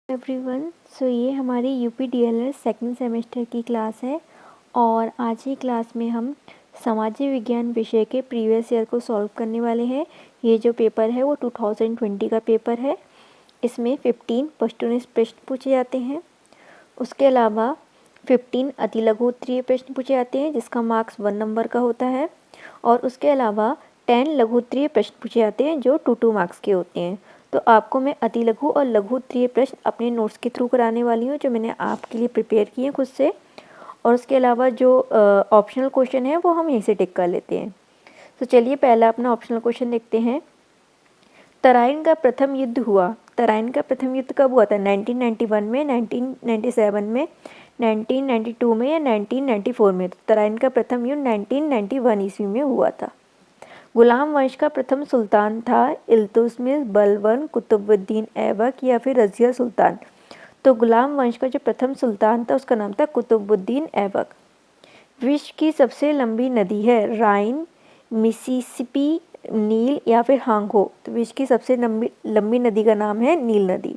Everyone, ये हमारी यूपीडीएलएड second semester की क्लास है और आज ही क्लास में हम सामाजिक विज्ञान विषय के प्रीवियस ईयर को सॉल्व करने वाले हैं। ये जो पेपर है वो 2020 का पेपर है। इसमें 15 पश्चिमी प्रश्न पूछे जाते हैं। उसके अलावा 15 अति लघु उत्तरीय प्रश्न पूछे जाते हैं जिसका मार्क्स 1 नंबर का होता है और उसके अलावा 10 लघु उत्तरीय प्रश्न पूछे जाते हैं जो 2 मार्क्स के होते हैं। तो आपको मैं अति लघु और लघु उत्तरीय प्रश्न अपने नोट्स के थ्रू कराने वाली हूँ जो मैंने आपके लिए प्रिपेयर किए हैं खुद से। और उसके अलावा जो ऑप्शनल क्वेश्चन है वो हम यहीं से टिक कर लेते हैं। तो चलिए पहला अपना ऑप्शनल क्वेश्चन देखते हैं। तराइन का प्रथम युद्ध हुआ। तराइन का प्रथम युद्ध कब हुआ था? 1991 में, 1997 में, 1992 में या 1994 में? तो तराइन का प्रथम युद्ध 1991 ईस्वी में हुआ था। गुलाम वंश का प्रथम सुल्तान था इल्तुतमिश, बलबन, कुतुबुद्दीन ऐबक या फिर रज़िया सुल्तान? तो गुलाम वंश का जो प्रथम सुल्तान था उसका नाम था कुतुबुद्दीन ऐबक। विश्व की सबसे लंबी नदी है राइन, मिसिसिपी, नील या फिर हांगहो? तो विश्व की सबसे लंबी नदी का नाम है नील नदी।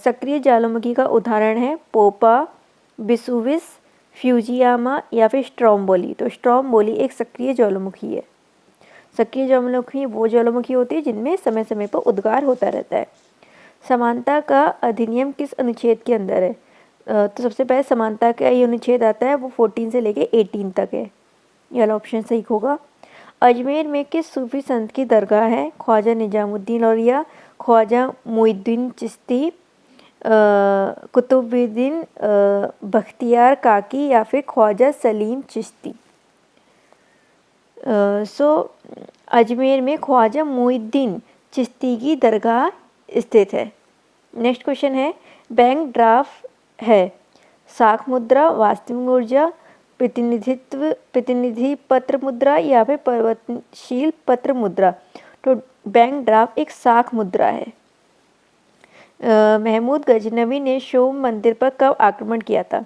सक्रिय ज्वालामुखी का उदाहरण है पोपा, वेसुवियस, फ्यूजियामा या फिर स्ट्रोम्बोली? तो स्ट्रोम्बोली एक सक्रिय ज्वालामुखी है। सक्रिय ज्वालामुखी वो ज्वालामुखी होती है जिनमें समय समय पर उद्गार होता रहता है। समानता का अधिनियम किस अनुच्छेद के अंदर है? तो सबसे पहले समानता का ये अनुच्छेद आता है वो 14 से लेके 18 तक है। ये वाला ऑप्शन सही होगा। अजमेर में किस सूफी संत की दरगाह है? ख्वाजा निजामुद्दीन औलिया, ख्वाजा मुइनुद्दीन चिश्ती, कुतुबुद्दीन बख्तियार काकी या फिर ख्वाजा सलीम चिश्ती? अजमेर में ख्वाजा मुइनुद्दीन चिश्ती की दरगाह स्थित है। नेक्स्ट क्वेश्चन है बैंक ड्राफ्ट है साख मुद्रा, वास्तविक ऊर्जा, प्रतिनिधि पत्र मुद्रा या फिर परिवर्तनशील पत्र मुद्रा? तो बैंक ड्राफ्ट एक साख मुद्रा है। महमूद गजनवी ने सोम मंदिर पर कब आक्रमण किया था?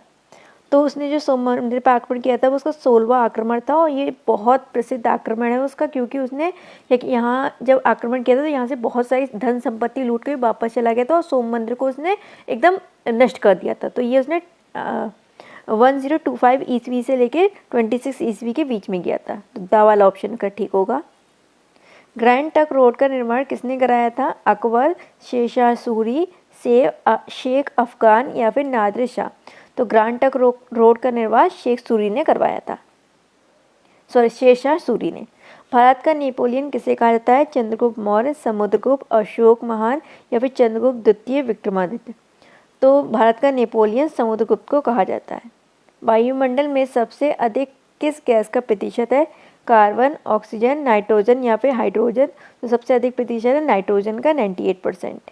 तो उसने जो सोम मंदिर पर आक्रमण किया था वो उसका 16वां आक्रमण था और ये बहुत प्रसिद्ध आक्रमण है उसका, क्योंकि उसने यहाँ जब आक्रमण किया था तो यहाँ से बहुत सारी धन संपत्ति लूट कर वापस चला गया था और सोम मंदिर को उसने एकदम नष्ट कर दिया था। तो ये उसने 1025 ईस्वी से लेकर 26 ईस्वी के बीच में किया था। तो दा वाला ऑप्शन का ठीक होगा। ग्रैंड ट्रंक रोड का निर्माण किसने कराया था? अकबर, शेरशाह सूरी, शेख अफगान या फिर नादिर शाह? तो ग्रैंड ट्रंक रोड का निर्माण शेरशाह सूरी ने। भारत का नेपोलियन किसे कहा जाता है? चंद्रगुप्त मौर्य, समुद्रगुप्त, अशोक महान या फिर चंद्रगुप्त द्वितीय, विक्रमादित्य? तो भारत का नेपोलियन समुद्रगुप्त को कहा जाता है। वायुमंडल में सबसे अधिक किस गैस का प्रतिशत है? कार्बन, ऑक्सीजन, नाइट्रोजन या फिर हाइड्रोजन? तो सबसे अधिक प्रतिशत है नाइट्रोजन का 98%।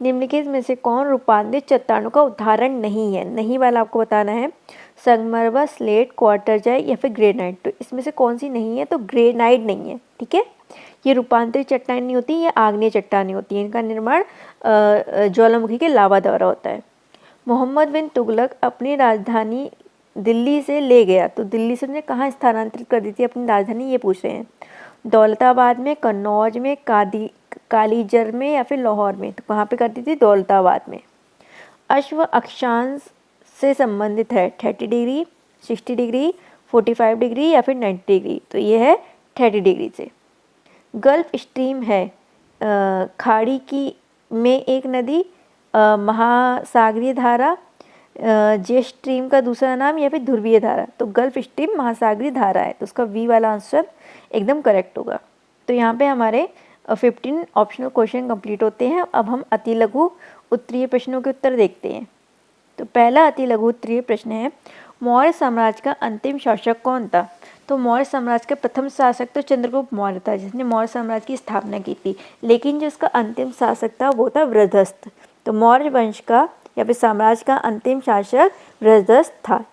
निम्नलिखित में से कौन रूपांतरित चट्टानों का उदाहरण नहीं है? नहीं वाला आपको बताना है। संगमरमर, स्लेट, क्वार्टरजाइट या फिर ग्रेनाइट? तो इसमें से कौन सी नहीं है? तो ग्रेनाइट नहीं है। ठीक है, ये रूपांतरित चट्टान नहीं होती, ये आग्नेय चट्टानें होती हैं। इनका निर्माण ज्वालामुखी के लावा द्वारा होता है। मोहम्मद बिन तुगलक अपनी राजधानी दिल्ली से ले गया, तो दिल्ली से उन्हें कहाँ स्थानांतरित कर दी थी अपनी राजधानी? ये पूछ रहे हैं। दौलताबाद में, कन्नौज में, कालीजर में या फिर लाहौर में? तो कहाँ पे कर दी थी? दौलताबाद में। अश्व अक्षांश से संबंधित है 30 डिग्री, 60 डिग्री, 45 डिग्री या फिर 90 डिग्री? तो ये है 30 डिग्री से। गल्फ स्ट्रीम है खाड़ी की में एक नदी, महासागरीय धारा, जेट स्ट्रीम का दूसरा नाम या फिर ध्रुवीय धारा? तो गल्फ स्ट्रीम महासागरीय धारा है, तो उसका वी वाला आंसर एकदम करेक्ट होगा। तो यहाँ पे हमारे 15 ऑप्शनल क्वेश्चन कंप्लीट होते हैं। अब हम अति लघु उत्तरीय प्रश्नों के उत्तर देखते हैं। तो पहला अति लघु उत्तरीय प्रश्न है मौर्य साम्राज्य का अंतिम शासक कौन था? तो मौर्य साम्राज्य का प्रथम शासक तो चंद्रगुप्त मौर्य था जिसने मौर्य साम्राज्य की स्थापना की थी, लेकिन जो उसका अंतिम शासक था वो था वृद्धस्थ। तो मौर्य वंश का या फिर साम्राज्य का अंतिम शासक वृद्धस्थ था।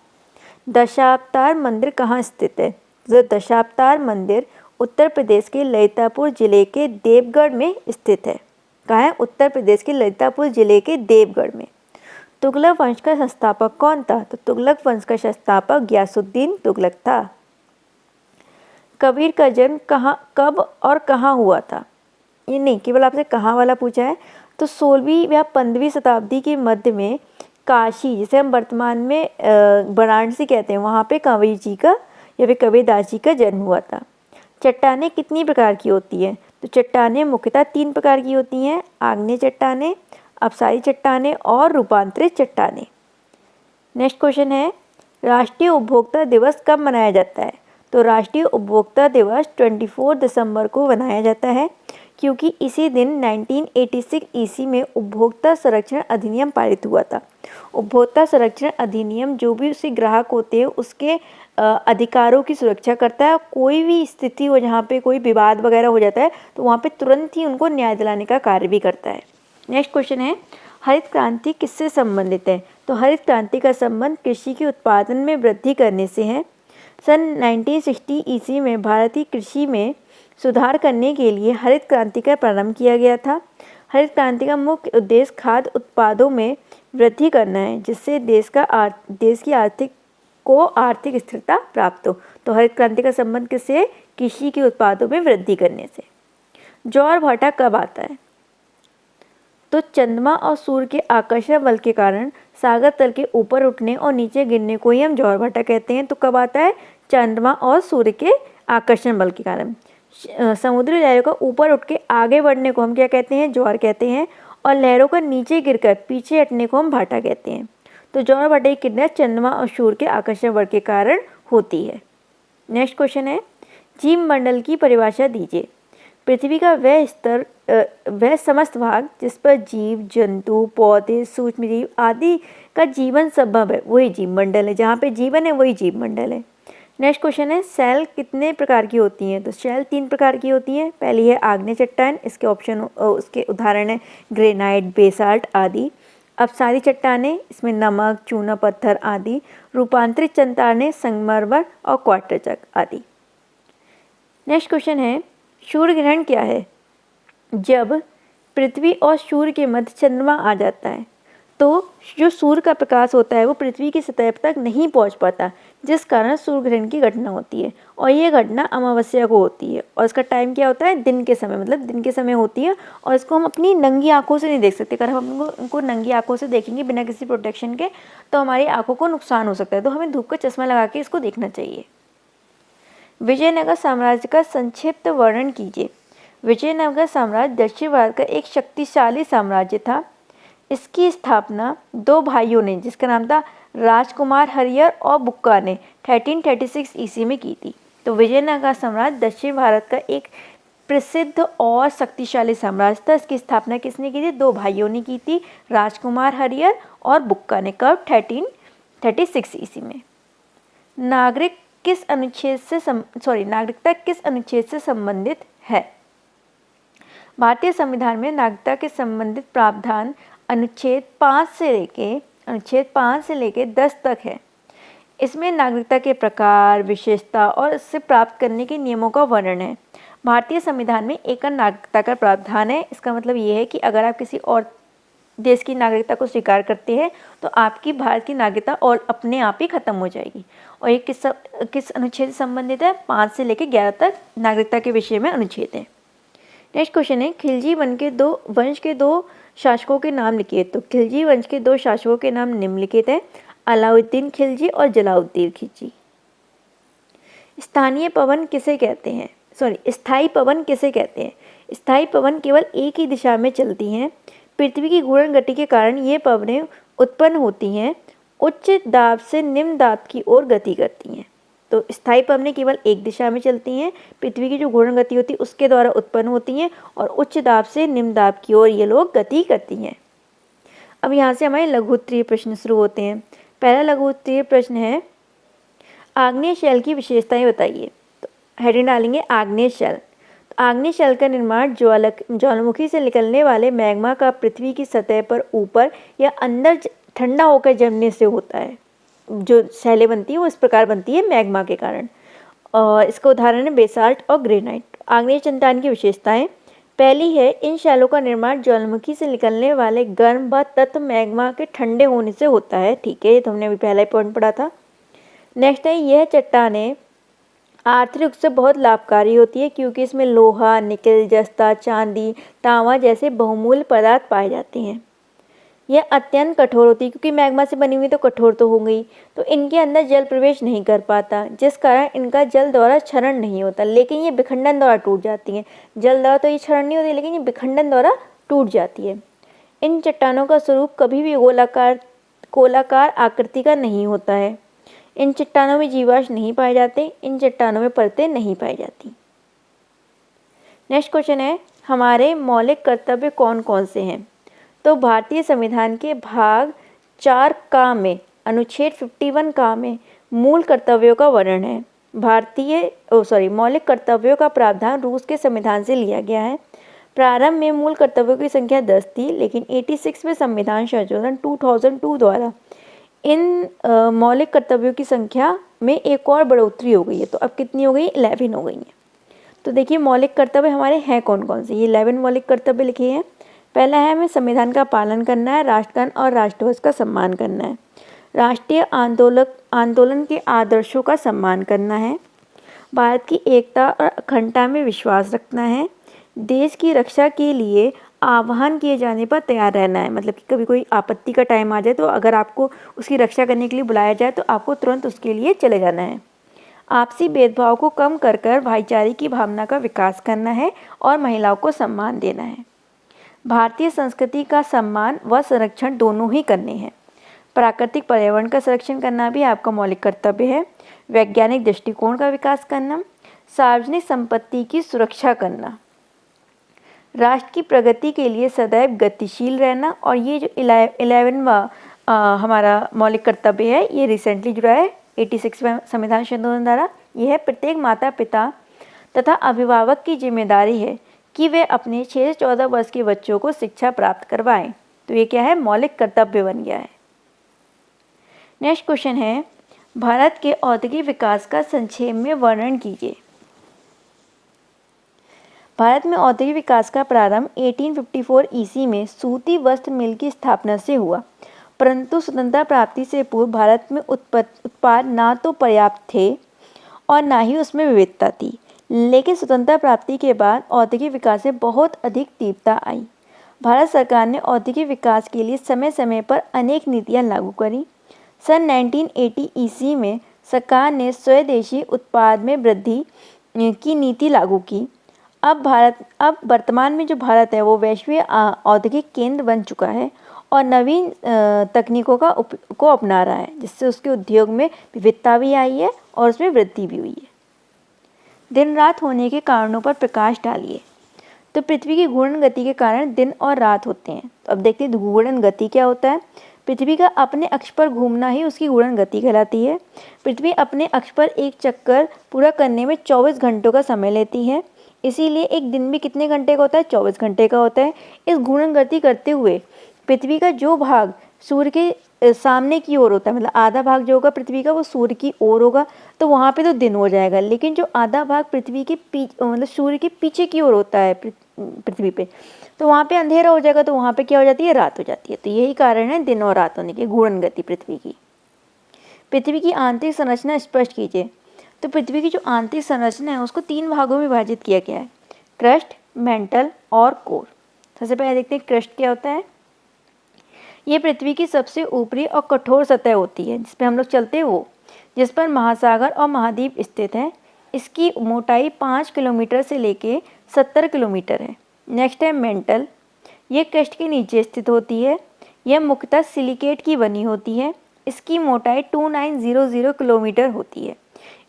दशावतार मंदिर कहाँ स्थित है? तो दशावतार मंदिर उत्तर प्रदेश के ललितपुर जिले के देवगढ़ में स्थित है। कहाँ है? उत्तर प्रदेश के ललितपुर जिले के देवगढ़ में। तुगलक वंश का संस्थापक कौन था? तो तुगलक वंश का संस्थापक गयासुद्दीन तुगलक था। कबीर का जन्म कब और कहाँ हुआ था? ये नहीं, केवल आपसे कहाँ वाला पूछा है। तो 16वीं या 15वीं शताब्दी के मध्य में काशी, जिसे हम वर्तमान में वाराणसी कहते हैं, वहाँ पे कंवर जी का या फिर कबीरदास जी का जन्म हुआ था। चट्टानें कितनी प्रकार की होती हैं? तो चट्टानें मुख्यतः 3 प्रकार की होती हैं, आग्नेय चट्टानें, अपसारी चट्टानें और रूपांतरित चट्टानें। नेक्स्ट क्वेश्चन है, राष्ट्रीय उपभोक्ता दिवस कब मनाया जाता है? तो राष्ट्रीय उपभोक्ता दिवस 24 दिसंबर को मनाया जाता है, क्योंकि इसी दिन 1986 ईस्वी में उपभोक्ता संरक्षण अधिनियम पारित हुआ था। उपभोक्ता संरक्षण अधिनियम जो भी उसके ग्राहक होते हैं उसके अधिकारों की सुरक्षा करता है। कोई भी स्थिति हो जहाँ पे कोई विवाद वगैरह हो जाता है तो वहाँ पे तुरंत ही उनको न्याय दिलाने का कार्य भी करता है। नेक्स्ट क्वेश्चन है, हरित क्रांति किससे संबंधित है? तो हरित क्रांति का संबंध कृषि के उत्पादन में वृद्धि करने से है। सन 1960 ईस्वी में भारतीय कृषि में सुधार करने के लिए हरित क्रांति का प्रारंभ किया गया था। हरित क्रांति का मुख्य उद्देश्य खाद्य उत्पादों में वृद्धि करना है, जिससे देश की आर्थिक स्थिरता प्राप्त हो। तो हरित क्रांति का संबंध किससे है? कृषि के उत्पादों में वृद्धि करने से। ज्वार-भाटा कब आता है? तो चंद्रमा और सूर्य के आकर्षण बल के कारण सागर तल के ऊपर उठने और नीचे गिरने को ही हम ज्वार-भाटा कहते हैं। तो कब आता है? चंद्रमा और सूर्य के आकर्षण बल के कारण। समुद्री लहरों का ऊपर उठ के आगे बढ़ने को हम क्या कहते हैं? ज्वार कहते हैं। और लहरों का नीचे गिरकर पीछे हटने को हम भाटा कहते हैं। तो ज्वार-भाटा की क्रिया चंद्रमा और सूर्य के आकर्षण बल के कारण होती है। नेक्स्ट क्वेश्चन है, जीव मंडल की परिभाषा दीजिए। पृथ्वी का वह समस्त भाग जिस पर जीव जंतु पौधे सूक्ष्म जीव आदि का जीवन संभव है वही जीव मंडल है। जहाँ पे जीवन है वही जीव मंडल है। नेक्स्ट क्वेश्चन है, सेल कितने प्रकार की होती हैं? तो सेल 3 प्रकार की होती हैं। पहली है आग्नेय चट्टान, उसके उदाहरण है ग्रेनाइट, बेसाल्ट आदि। अपसारी चट्टानें, इसमें नमक, चूना पत्थर आदि। रूपांतरित चट्टानें, संगमरमर और क्वार्टरचक आदि। नेक्स्ट क्वेश्चन है, सूर्य ग्रहण क्या है? जब पृथ्वी और सूर्य के मध्य चंद्रमा आ जाता है तो जो सूर्य का प्रकाश होता है वो पृथ्वी की सतह तक नहीं पहुंच पाता, जिस कारण सूर्य ग्रहण की घटना होती है। और ये घटना अमावस्या को होती है और इसका टाइम क्या होता है? दिन के समय, मतलब दिन के समय होती है। और इसको हम अपनी नंगी आंखों से नहीं देख सकते। अगर हम उनको नंगी आंखों से देखेंगे बिना किसी प्रोटेक्शन के तो हमारी आंखों को नुकसान हो सकता है। तो हमें धूप का चश्मा लगा के इसको देखना चाहिए। विजयनगर साम्राज्य का संक्षिप्त वर्णन कीजिए। विजयनगर साम्राज्य दक्षिण भारत का एक शक्तिशाली साम्राज्य था। इसकी स्थापना 2 भाइयों ने, जिसका नाम था राजकुमार हरियर और बुक्का ने 1336 ईस्वी में की थी। तो विजयनगर साम्राज्य दक्षिण भारत का एक प्रसिद्ध और शक्तिशाली साम्राज्य था। इसकी स्थापना किसने की थी? 2 भाइयों ने की थी, राजकुमार हरियर और बुक्का ने। कब? 1336 ईस्वी में। नागरिकता किस अनुच्छेद से संबंधित है? भारतीय संविधान में नागरिकता के संबंधित प्रावधान अनुच्छेद 5 से लेके 10 तक है। इसमें नागरिकता के प्रकार, विशेषता और इससे प्राप्त करने के नियमों का वर्णन है। भारतीय संविधान में एकल नागरिकता का प्रावधान है। इसका मतलब ये है कि अगर आप किसी और देश की नागरिकता को स्वीकार करते हैं तो आपकी भारत की नागरिकता और अपने आप ही खत्म हो जाएगी। और ये किस अनुच्छेद से संबंधित है? 5 से लेकर 11 तक नागरिकता के विषय में अनुच्छेद है। नेक्स्ट क्वेश्चन है, खिलजी वंश के 2 शासकों के नाम लिखिए। तो खिलजी वंश के 2 शासकों के नाम निम्नलिखित हैं, अलाउद्दीन खिलजी और जलालुद्दीन खिलजी। स्थायी पवन किसे कहते हैं? स्थायी पवन केवल एक ही दिशा में चलती हैं। पृथ्वी की घूर्णन गति के कारण ये पवनें उत्पन्न होती हैं, उच्च दाब से निम्न दाब की ओर गति करती हैं। तो स्थायी पवनें केवल एक दिशा में चलती हैं, पृथ्वी की जो घूर्णन गति होती है उसके द्वारा उत्पन्न होती हैं और उच्च दाब से निम्न दाब की ओर ये लोग गति करती हैं। अब यहाँ से हमारे लघु उत्तरीय प्रश्न शुरू होते हैं। पहला लघु उत्तरीय प्रश्न है, आग्नेय शैल की विशेषताएं बताइए। तो हेडिंग डालेंगे आग्नेय शैल। आग्नेय शैल का निर्माण ज्वालामुखी से निकलने वाले मैग्मा का पृथ्वी की सतह पर ऊपर या अंदर ठंडा होकर जमने से होता है। जो शैलें बनती हैं वो इस प्रकार बनती है मैग्मा के कारण। और इसका उदाहरण है बेसाल्ट और ग्रेनाइट। आग्नेय चट्टान की विशेषताएं, पहली है इन शैलों का निर्माण ज्वालामुखी से निकलने वाले गर्म व तत्व मैग्मा के ठंडे होने से होता है। ठीक है, ये तो हमने अभी पहला ही पॉइंट पढ़ा था। नेक्स्ट है, यह चट्टानें आर्थिक रूप से बहुत लाभकारी होती है क्योंकि इसमें लोहा, निकल, जस्ता, चांदी, तांबा जैसे बहुमूल्य पदार्थ पाए जाते हैं। यह अत्यंत कठोर होती है क्योंकि मैग्मा से बनी हुई तो कठोर तो हो गई, तो इनके अंदर जल प्रवेश नहीं कर पाता, जिस कारण इनका जल द्वारा क्षरण नहीं होता, लेकिन ये विखंडन द्वारा टूट जाती हैं। जल द्वारा तो ये क्षरण नहीं होती, लेकिन ये विखंडन द्वारा टूट जाती है। इन चट्टानों का स्वरूप कभी भी गोलाकार आकृति का नहीं होता है। इन चट्टानों में जीवाश्म नहीं पाए जाते, इन चट्टानों में परतें नहीं पाई जाती। नेक्स्ट क्वेश्चन है, हमारे मौलिक कर्तव्य कौन कौन से हैं? तो भारतीय संविधान के भाग 4 का में अनुच्छेद 51 का में मूल कर्तव्यों का वर्णन है। मौलिक कर्तव्यों का प्रावधान रूस के संविधान से लिया गया है। प्रारंभ में मूल कर्तव्यों की संख्या 10 थी, लेकिन 86 में संविधान संशोधन 2002 द्वारा इन मौलिक कर्तव्यों की संख्या में एक और बढ़ोतरी हो गई है। तो अब कितनी हो गई? 11 हो गई है। तो देखिए मौलिक कर्तव्य हमारे हैं कौन कौन से? ये 11 मौलिक कर्तव्य लिखे हैं। पहला है, हमें संविधान का पालन करना है, राष्ट्रगान और राष्ट्रध्वज का सम्मान करना है, राष्ट्रीय आंदोलन के आदर्शों का सम्मान करना है, भारत की एकता और अखंडता में विश्वास रखना है, देश की रक्षा के लिए आह्वान किए जाने पर तैयार रहना है। मतलब कि कभी कोई आपत्ति का टाइम आ जाए तो अगर आपको उसकी रक्षा करने के लिए बुलाया जाए तो आपको तुरंत उसके लिए चले जाना है। आपसी भेदभाव को कम कर भाईचारे की भावना का विकास करना है और महिलाओं को सम्मान देना है। भारतीय संस्कृति का सम्मान व संरक्षण दोनों ही करने हैं। प्राकृतिक पर्यावरण का संरक्षण करना भी आपका मौलिक कर्तव्य है। वैज्ञानिक दृष्टिकोण का विकास करना, सार्वजनिक संपत्ति की सुरक्षा करना, राष्ट्र की प्रगति के लिए सदैव गतिशील रहना। और ये जो 11वां हमारा मौलिक कर्तव्य है, ये रिसेंटली जुड़ा है 86वें संविधान संशोधन द्वारा। यह है, प्रत्येक माता पिता तथा अभिभावक की जिम्मेदारी है कि वे अपने 6 से 14 वर्ष के बच्चों को शिक्षा प्राप्त करवाएं। तो ये क्या है? मौलिक कर्तव्य बन गया है। नेक्स्ट क्वेश्चन है, भारत के औद्योगिक विकास का संक्षेप में वर्णन कीजिए। भारत में औद्योगिक विकास का प्रारंभ 1854 ईस्वी में सूती वस्त्र मिल की स्थापना से हुआ, परंतु स्वतंत्रता प्राप्ति से पूर्व भारत में उत्पाद ना तो पर्याप्त थे और ना ही उसमें विविधता थी। लेकिन स्वतंत्रता प्राप्ति के बाद औद्योगिक विकास में बहुत अधिक तीव्रता आई। भारत सरकार ने औद्योगिक विकास के लिए समय समय पर अनेक नीतियां लागू करी। सन 1980 ईस्वी में सरकार ने स्वदेशी उत्पाद में वृद्धि की नीति लागू की। अब वर्तमान में जो भारत है वो वैश्विक औद्योगिक केंद्र बन चुका है और नवीन तकनीकों को अपना रहा है, जिससे उसके उद्योग में विविधता भी आई है और उसमें वृद्धि भी हुई है। दिन रात होने के कारणों पर प्रकाश डालिए। तो पृथ्वी की घूर्णन गति के कारण दिन और रात होते हैं। तो अब देखते हैं घूर्णन गति क्या होता है। पृथ्वी का अपने अक्ष पर घूमना ही उसकी घूर्णन गति कहलाती है। पृथ्वी अपने अक्ष पर एक चक्कर पूरा करने में 24 घंटों का समय लेती है, इसीलिए एक दिन भी कितने घंटे का होता है? 24 घंटे का होता है। इस घूर्णन गति करते हुए पृथ्वी का जो भाग सूर्य के सामने की ओर होता है, मतलब आधा भाग जो होगा पृथ्वी का वो सूर्य की ओर होगा, तो वहाँ पे तो दिन हो जाएगा। लेकिन जो आधा भाग पृथ्वी के मतलब सूर्य के पीछे की ओर होता है पृथ्वी पे, तो वहाँ पे अंधेरा हो जाएगा, तो वहाँ पे क्या हो जाती है? रात हो जाती है। तो यही कारण है दिन और रात होने की, घूर्णन गति पृथ्वी की। पृथ्वी की आंतरिक संरचना स्पष्ट कीजिए। तो पृथ्वी की जो आंतरिक संरचना है उसको 3 भागों में विभाजित किया गया है, क्रस्ट, मेंटल और कोर। सबसे पहले देखते हैं क्रस्ट क्या होता है। ये पृथ्वी की सबसे ऊपरी और कठोर सतह होती है जिस पे हम लोग चलते हैं, वो जिस पर महासागर और महाद्वीप स्थित हैं। इसकी मोटाई 5 किलोमीटर से लेके 70 किलोमीटर है। नेक्स्ट है मेंटल। ये क्रस्ट के नीचे स्थित होती है। यह मुख्यतः सिलिकेट की बनी होती है। इसकी मोटाई 2900 किलोमीटर होती है।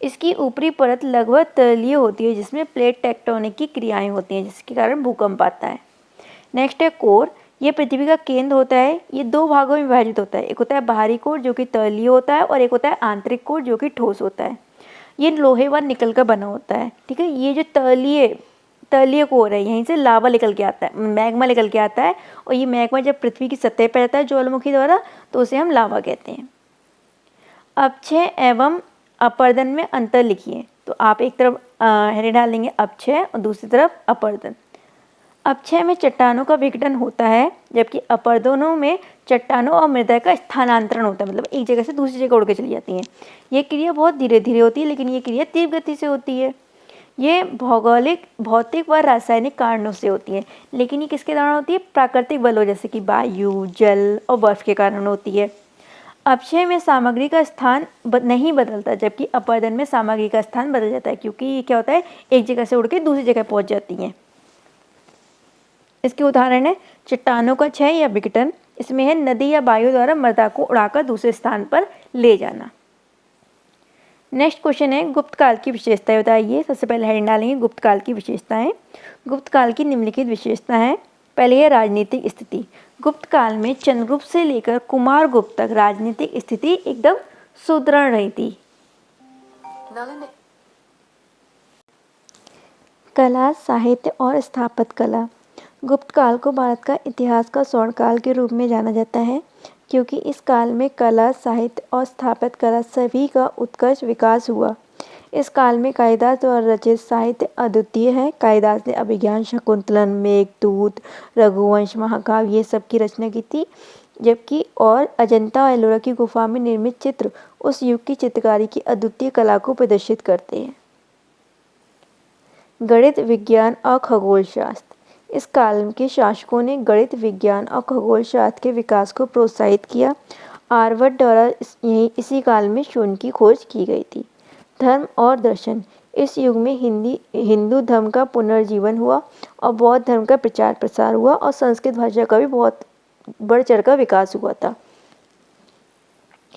इसकी ऊपरी परत लगभग तलीय होती है जिसमें प्लेट टेक्टोनिक की क्रियाएं होती हैं, जिसके कारण भूकंप आता है। नेक्स्ट है कोर। ये पृथ्वी का केंद्र होता है। ये 2 भागों में विभाजित होता है, एक होता है बाहरी कोर जो कि तलीय होता है और एक होता है आंतरिक कोर जो कि ठोस होता है। ये लोहे व निकल का बना होता है, ठीक है। ये जो तलीय कोर है, यहीं से लावा निकल के आता है, मैग्मा निकल के आता है, और ये मैग्मा जब पृथ्वी की सतह पर आता है ज्वालामुखी द्वारा तो उसे हम लावा कहते हैं। अपक्षय एवं अपर्दन में अंतर लिखिए। तो आप एक तरफ हेरे डाल देंगे अपक्षय और दूसरी तरफ अपर्दन। अपक्षय में चट्टानों का विघटन होता है, जबकि अपरदनों में चट्टानों और मृदा का स्थानांतरण होता है, मतलब एक जगह से दूसरी जगह उड़ के चली जाती हैं। ये क्रिया बहुत धीरे धीरे होती है, लेकिन ये क्रिया तीव्र गति से होती है। ये भौगोलिक, भौतिक व रासायनिक कारणों से होती है, लेकिन ये किसके कारण होती है? प्राकृतिक बलों जैसे कि वायु, जल और बर्फ के कारण होती है। अपक्षय में सामग्री का स्थान नहीं बदलता, जबकि अपरदन में सामग्री का स्थान बदल जाता है, क्योंकि ये क्या होता है, एक जगह से उड़ के दूसरी जगह पहुंच जाती हैं। इसके उदाहरण है चट्टानों का क्षय या विघटन, इसमें है नदी या वायु द्वारा मृदा को उड़ाकर दूसरे स्थान पर ले जाना। नेक्स्ट क्वेश्चन है गुप्त काल की विशेषताएं बताइए। सबसे पहले हेडिंग डालेंगे गुप्त काल की विशेषताएं। गुप्त काल की निम्नलिखित विशेषता है। पहले है राजनीतिक स्थिति। गुप्त काल में चंद्रगुप्त से लेकर कुमारगुप्त तक राजनीतिक स्थिति एकदम सुदृढ़ रही थी। कला, साहित्य और स्थापत्य कला। गुप्त काल को भारत का इतिहास का स्वर्ण काल के रूप में जाना जाता है, क्योंकि इस काल में कला, साहित्य और स्थापत्य कला सभी का उत्कर्ष विकास हुआ। इस काल में कालिदास द्वारा रचित साहित्य अद्वितीय है। कालिदास ने अभिज्ञान, शकुंतलन, मेघदूत, रघुवंश, महाकाव्य ये सब की रचना की थी, जबकि और अजंता और एलोरा की गुफा में निर्मित चित्र उस युग की चित्रकारी की अद्वितीय कला को प्रदर्शित करते हैं। गणित, विज्ञान और खगोल शास्त्र। इस काल के शासकों ने गणित, विज्ञान और खगोल शास्त्र के विकास को प्रोत्साहित किया। आर्यभट्ट द्वारा इसी काल में शून्य की खोज की गई थी। धर्म और दर्शन। इस युग में हिंदू धर्म का पुनर्जीवन हुआ और बौद्ध धर्म का प्रचार प्रसार हुआ, और संस्कृत भाषा का भी बहुत बढ़ चढ़ कर विकास हुआ था।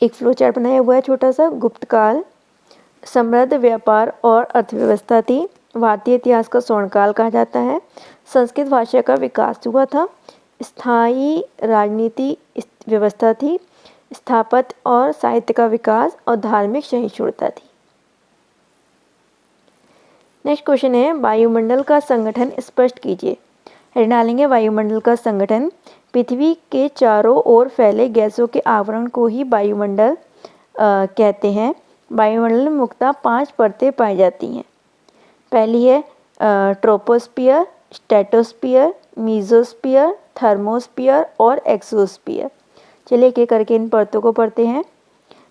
एक फ्लो चार्ट बनाया हुआ है छोटा सा। गुप्त काल समृद्ध व्यापार और अर्थव्यवस्था थी। भारतीय इतिहास का स्वर्णकाल कहा जाता है। संस्कृत भाषा का विकास हुआ था। स्थायी राजनीति व्यवस्था थी। स्थापत्य और साहित्य का विकास और धार्मिक सहिष्णुता थी। नेक्स्ट क्वेश्चन है वायुमंडल का संगठन स्पष्ट कीजिए। हेडिंग डालेंगे वायुमंडल का संगठन। पृथ्वी के चारों ओर फैले गैसों के आवरण को ही वायुमंडल कहते हैं। वायुमंडल में मुख्यतः 5 परतें पाई जाती हैं। पहली है ट्रोपोस्फियर, स्ट्रेटोस्फियर, मीजोस्फियर, थर्मोस्फियर और एक्सोस्फियर। चलिए एक एक करके इन परतों को पढ़ते हैं।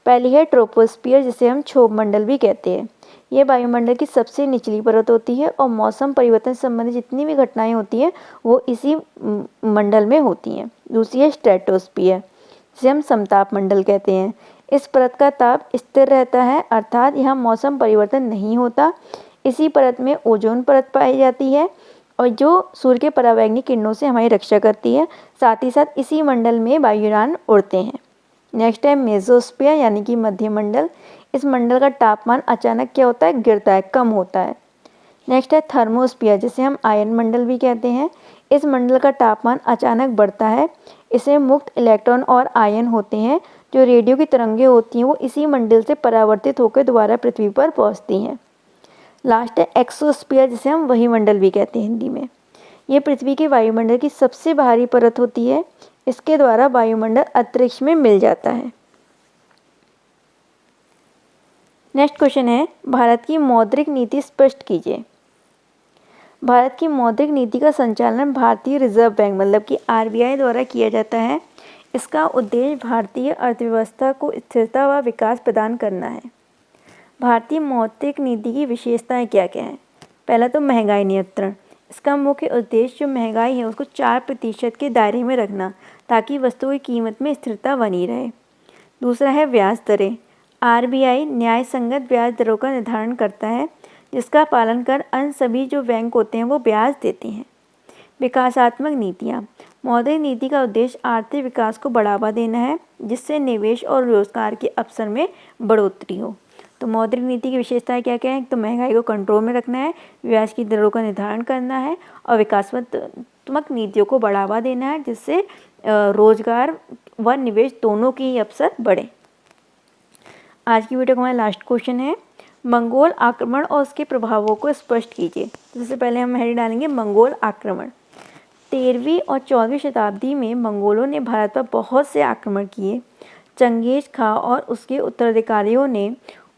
पहली है ट्रोपोस्फियर, जिसे हम क्षोभ मंडल भी कहते हैं। यह वायुमंडल की सबसे निचली परत होती है और मौसम परिवर्तन संबंधी जितनी भी घटनाएं होती हैं वो इसी मंडल में होती हैं। दूसरी है स्ट्रेटोस्फियर, जिसे हम समताप मंडल कहते हैं। इस परत का ताप स्थिर रहता है, अर्थात यहाँ मौसम परिवर्तन नहीं होता। इसी परत में ओजोन परत पाई जाती है और जो सूर्य के परावैंगनिक किरणों से हमारी रक्षा करती है। साथ ही साथ इसी मंडल में वायुयान उड़ते हैं। नेक्स्ट है मेसोस्फियर यानी कि मध्य मंडल। इस मंडल का तापमान अचानक क्या होता है, गिरता है, कम होता है। नेक्स्ट है थर्मोस्फियर, जिसे हम आयन मंडल भी कहते हैं। इस मंडल का तापमान अचानक बढ़ता है। इसमें मुक्त इलेक्ट्रॉन और आयन होते हैं। जो रेडियो की तरंगें होती हैं वो इसी मंडल से परावर्तित होकर दोबारा पृथ्वी पर पहुँचती हैं। लास्ट है एक्सोस्फियर, जिसे हम वहीमंडल भी कहते हैं हिंदी में। ये पृथ्वी के वायुमंडल की सबसे बाहरी परत होती है। इसके द्वारा वायुमंडल अंतरिक्ष में मिल जाता है। नेक्स्ट क्वेश्चन है भारत की मौद्रिक नीति स्पष्ट कीजिए। भारत की मौद्रिक नीति का संचालन भारतीय रिजर्व बैंक मतलब कि आरबीआई द्वारा किया जाता है। इसका उद्देश्य भारतीय अर्थव्यवस्था को स्थिरता व विकास प्रदान करना है। भारतीय मौद्रिक नीति की विशेषताएं क्या क्या हैं? पहला तो महंगाई नियंत्रण। इसका मुख्य उद्देश्य जो महंगाई है उसको 4% के दायरे में रखना, ताकि वस्तुओं की कीमत में स्थिरता बनी रहे। दूसरा है ब्याज दरें। आरबीआई न्याय संगत ब्याज दरों का निर्धारण करता है, जिसका पालन कर अन्य सभी जो बैंक होते हैं वो ब्याज देते हैं। विकासात्मक नीतियाँ। मौद्रिक नीति का उद्देश्य आर्थिक विकास को बढ़ावा देना है, जिससे निवेश और रोजगार के अवसर में बढ़ोतरी हो। तो मौद्रिक नीति की विशेषताएं क्या क्या है? तो महंगाई को कंट्रोल में रखना है, ब्याज की दरों का निर्धारण करना है और विकासात्मक नीतियों को बढ़ावा देना है, जिससे रोजगार व निवेश दोनों के अवसर बढ़े। आज की वीडियो का हमारा लास्ट क्वेश्चन है मंगोल आक्रमण और उसके प्रभावों को स्पष्ट कीजिए। सबसे पहले हम हेडिंग डालेंगे मंगोल आक्रमण। 13वीं और 14वीं शताब्दी में मंगोलों ने भारत पर बहुत से आक्रमण किए। चंगेज खां और उसके उत्तराधिकारियों ने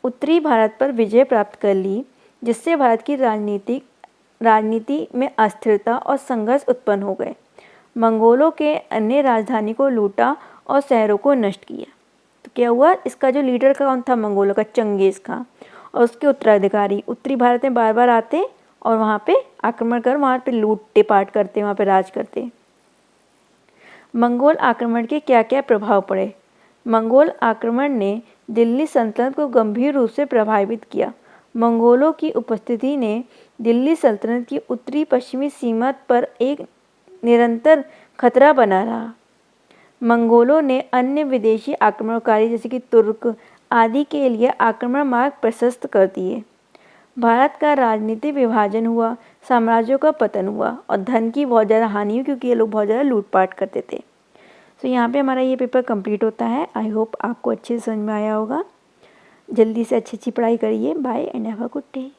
उत्तरी भारत पर विजय प्राप्त कर ली, जिससे भारत की राजनीतिक राजनीति में अस्थिरता और संघर्ष उत्पन्न हो गए। मंगोलों के अन्य राजधानी को लूटा और शहरों को नष्ट किया। तो क्या हुआ, इसका जो लीडर कौन था मंगोलों का, चंगेज़ खां, और उसके उत्तराधिकारी उत्तरी भारत में बार बार आते और वहाँ पे आक्रमण कर वहाँ पे लूटते पाट करते, वहाँ पे राज करते। मंगोल आक्रमण के क्या क्या प्रभाव पड़े। मंगोल आक्रमण ने दिल्ली सल्तनत को गंभीर रूप से प्रभावित किया। मंगोलों की उपस्थिति ने दिल्ली सल्तनत की उत्तरी पश्चिमी सीमा पर एक निरंतर खतरा बना रहा। मंगोलों ने अन्य विदेशी आक्रमणकारी जैसे कि तुर्क आदि के लिए आक्रमण मार्ग प्रशस्त कर दिए। भारत का राजनीतिक विभाजन हुआ, साम्राज्यों का पतन हुआ और धन की बहुत ज़्यादा हानि हुई क्योंकि ये लोग बहुत ज़्यादा लूटपाट करते थे। तो यहाँ पे हमारा ये पेपर कंप्लीट होता है। आई होप आपको अच्छे से समझ में आया होगा। जल्दी से अच्छी पढ़ाई करिए। Bye and have a good day.